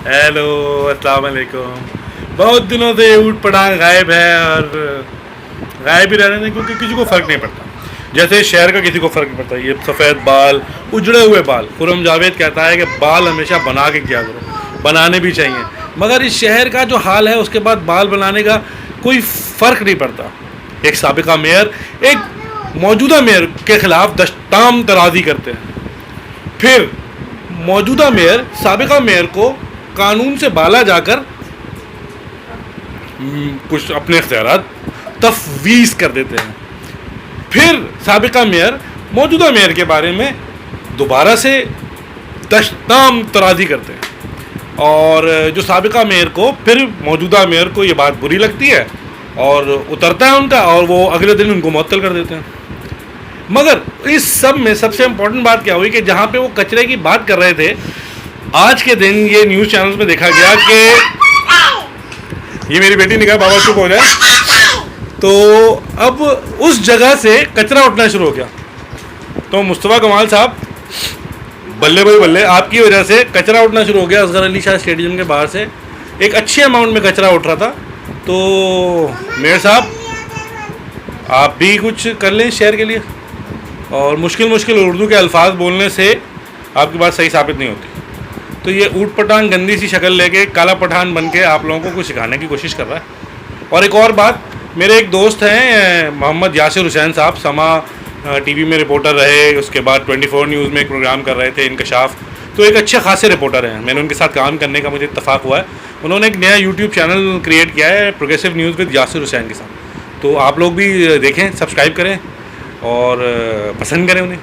Hello, अस्सलाम वालेकुम। बहुत दिनों से ऊट पटांग गायब है और गायब ही रह रहे हैं क्योंकि किसी को फ़र्क नहीं पड़ता। जैसे शहर का किसी को फ़र्क नहीं पड़ता, ये सफ़ेद बाल, उजड़े हुए बाल। खुरम जावेद कहता है कि बाल हमेशा बना के किया करो, बनाने भी चाहिए। मगर इस शहर का जो हाल है उसके बाद बाल बनाने का कोई फ़र्क नहीं पड़ता। एक साबिका मेयर एक मौजूदा मेयर के ख़िलाफ़ दस्ताम तराजी करते हैं, फिर मौजूदा मेयर साबिका मेयर को कानून से बाला जाकर कुछ अपने इख्तियारात तफवीज़ कर देते हैं। फिर साबिका मेयर मौजूदा मेयर के बारे में दोबारा से दस्ताम तराजी करते हैं, और जो साबिका मेयर को फिर मौजूदा मेयर को ये बात बुरी लगती है और उतरता है उनका, और वो अगले दिन उनको मुअत्तल कर देते हैं। मगर इस सब में सबसे इम्पोर्टेंट बात क्या हुई कि जहाँ पे वो कचरे की बात कर रहे थे, आज के दिन ये न्यूज़ चैनल्स में देखा गया कि ये मेरी बेटी ने कहा बाबा चुप हो जाए, तो अब उस जगह से कचरा उठना शुरू हो गया। तो मुस्तफ़ा कमाल साहब, बल्ले भाई बल्ले, आपकी वजह से कचरा उठना शुरू हो गया। असगर अली शाह स्टेडियम के बाहर से एक अच्छे अमाउंट में कचरा उठ रहा था। तो मेयर साहब, आप भी कुछ कर लें शेयर के लिए, और मुश्किल उर्दू के अल्फाज बोलने से आपकी बात सही साबित नहीं होती। तो ये ऊट पटांग गंदी सी शक्ल लेके काला पठान बन के आप लोगों को कुछ सिखाने की कोशिश कर रहा है। और एक और बात, मेरे एक दोस्त हैं मोहम्मद यासिर हुसैन साहब, समा टीवी में रिपोर्टर रहे, उसके बाद 24 न्यूज़ में एक प्रोग्राम कर रहे थे इंकशाफ। तो एक अच्छे खासे रिपोर्टर हैं, मैंने उनके साथ काम करने का मुझे इत्तफाक हुआ है। उन्होंने एक नया यूट्यूब चैनल क्रिएट किया है, progressive news with Yasir Hussain के साथ। तो आप लोग भी देखें, सब्सक्राइब करें और पसंद करें उन्हें।